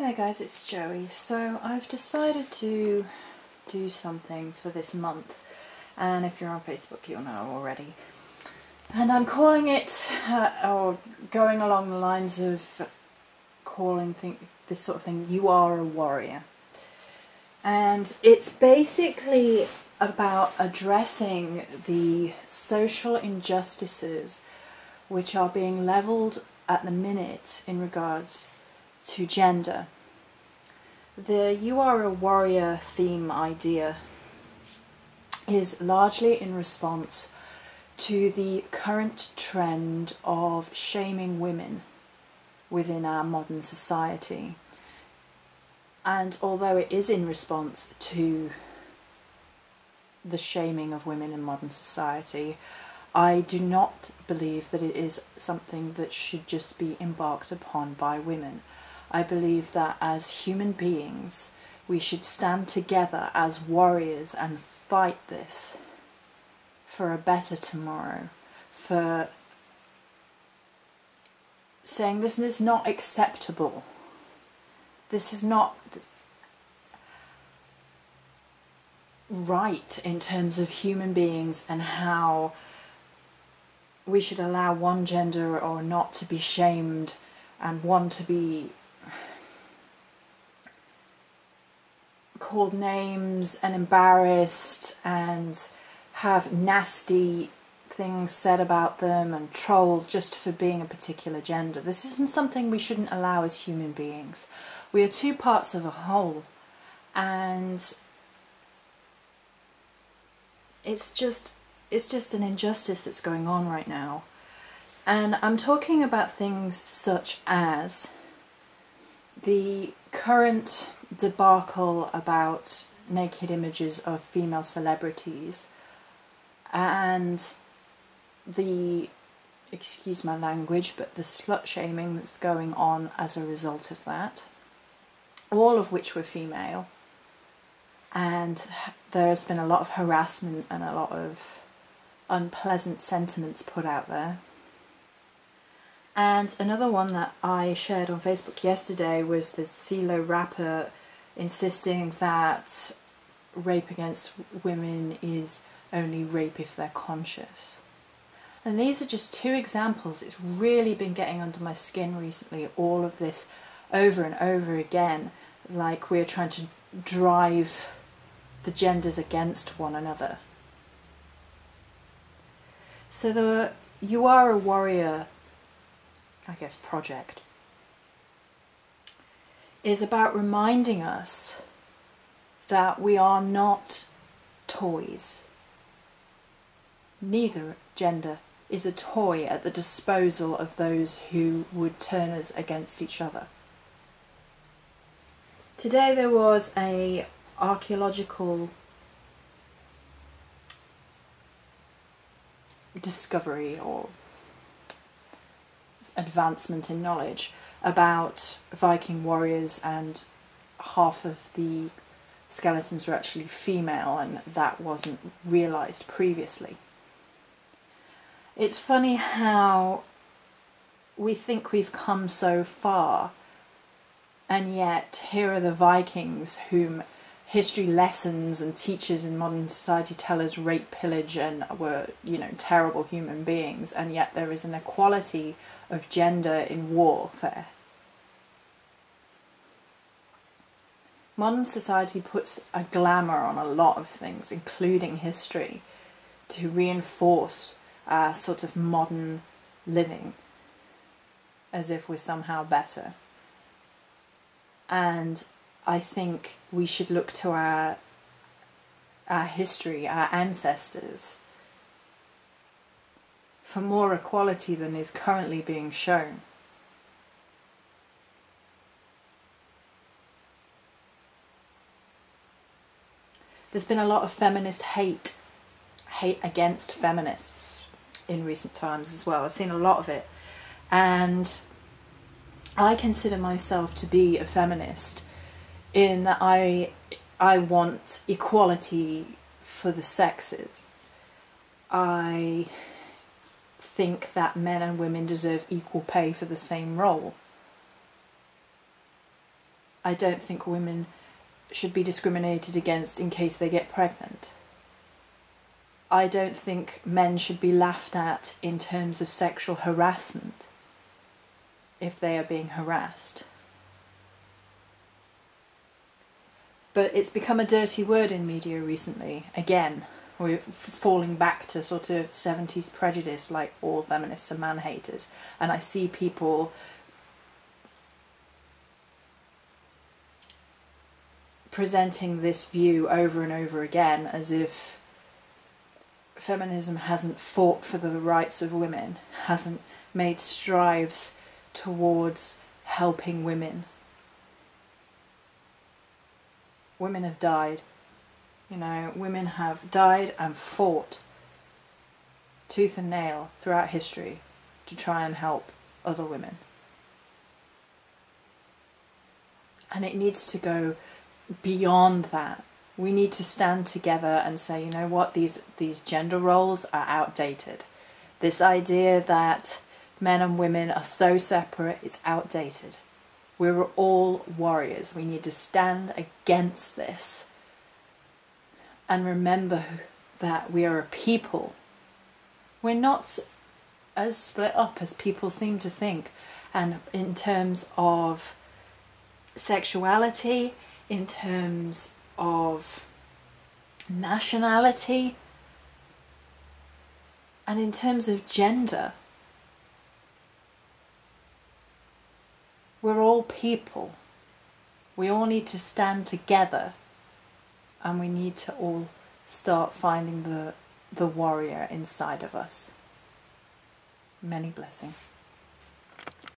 there guys, it's Joey. So I've decided to do something for this month, and if you're on Facebook you'll know already. And I'm calling it, or going along the lines of calling this sort of thing, You Are a Warrior. And it's basically about addressing the social injustices which are being levelled at the minute in regards to gender. The You Are a Warrior theme idea is largely in response to the current trend of shaming women within our modern society. And although it is in response to the shaming of women in modern society, I do not believe that it is something that should just be embarked upon by women. I believe that as human beings we should stand together as warriors and fight this for a better tomorrow, for saying this is not acceptable. This is not right in terms of human beings and how we should allow one gender or not to be shamed and one to be called names and embarrassed and have nasty things said about them and trolled just for being a particular gender. This isn't something we shouldn't allow as human beings. We are two parts of a whole, and it's just an injustice that's going on right now. And I'm talking about things such as the current debacle about naked images of female celebrities and the, excuse my language, but the slut shaming that's going on as a result of that, all of which were female. And there's been a lot of harassment and a lot of unpleasant sentiments put out there. And another one that I shared on Facebook yesterday was the CeeLo rapper insisting that rape against women is only rape if they're conscious. And these are just two examples. It's really been getting under my skin recently, all of this over and over again, like we're trying to drive the genders against one another. So the You Are a Warrior, I guess, project is about reminding us that we are not toys. Neither gender is a toy at the disposal of those who would turn us against each other. Today there was an archaeological discovery or advancement in knowledge about Viking warriors, and half of the skeletons were actually female, and that wasn't realised previously. It's funny how we think we've come so far, and yet here are the Vikings whom history lessons and teachers in modern society tell us rape, pillage and were, terrible human beings, and yet there is an equality of gender in warfare. Modern society puts a glamour on a lot of things, including history, to reinforce our sort of modern living, as if we're somehow better. And I think we should look to our history, our ancestors, for more equality than is currently being shown. There's been a lot of feminist hate against feminists in recent times as well. I've seen a lot of it, and I consider myself to be a feminist in that I want equality for the sexes. I think that men and women deserve equal pay for the same role. I don't think women should be discriminated against in case they get pregnant. I don't think men should be laughed at in terms of sexual harassment if they are being harassed. But it's become a dirty word in media recently. Again, we're falling back to sort of 70s prejudice, like all feminists are man-haters. And I see people presenting this view over and over again as if feminism hasn't fought for the rights of women, hasn't made strives towards helping women. Women have died. You know, women have died and fought tooth and nail throughout history to try and help other women. And it needs to go beyond that. We need to stand together and say, you know what, these gender roles are outdated. This idea that men and women are so separate, it's outdated. We're all warriors. We need to stand against this and remember that we are a people. We're not as split up as people seem to think, and in terms of sexuality, in terms of nationality, and in terms of gender. We're all people. We all need to stand together, and we need to all start finding the warrior inside of us. Many blessings.